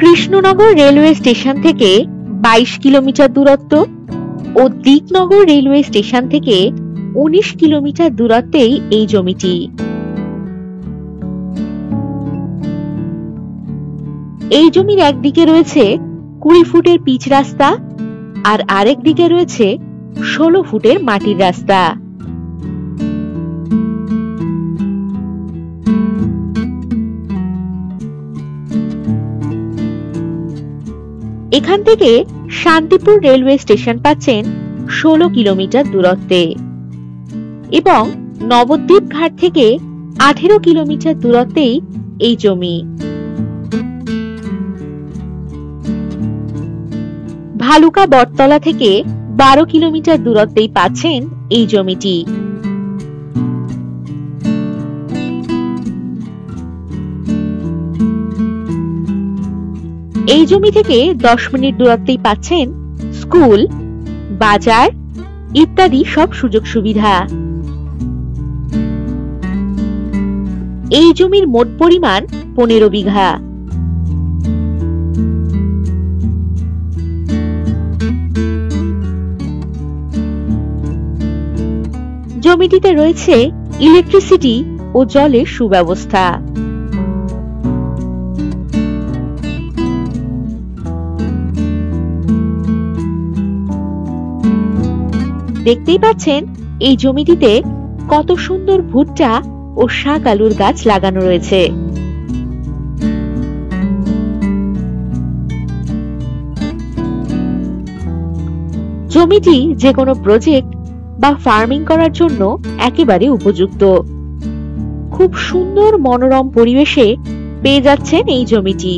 Krishnanagar railway station থেকে 22 kilometre দূরত্ব ও Diknagar railway station থেকে 19 কিলোমিটার দূরত্বেই এই জমিটি। এই জমির একদিকে রয়েছে 20 ফুটের পিচ রাস্তা আর আরেক দিকে রয়েছে 16 ফুটের মাটির রাস্তা। এখান থেকে শান্তিপুর রেলওয়ে স্টেশন পাচ্ছেন 16 কিলোমিটার দূরত্বে এবং নবদ্বীপ ঘাট থেকে 18 কিলোমিটার দূরত্বেই এই জমি। ভালুকা বটতলা থেকে 12 কিলোমিটার দূরত্বেই পাচ্ছেন এই জমিটি। এই জমি থেকে 10 মিনিট দূরত্বেই পাচ্ছেন স্কুল, বাজার ইত্যাদি সব সুযোগ সুবিধা। এই জমির মোট পরিমাণ 15 বিঘা। জমিটিতে রয়েছে ইলেকট্রিসিটি ও জলের সুব্যবস্থা। দেখতেই পাচ্ছেন এই জমিটিতে কত সুন্দর ভুট্টা ও শাক আলুর গাছ লাগানো রয়েছে। জমিটি যে কোনো প্রজেক্ট বা ফার্মিং করার জন্য একেবারে উপযুক্ত। খুব সুন্দর মনোরম পরিবেশে পেয়ে যাচ্ছেন এই জমিটি।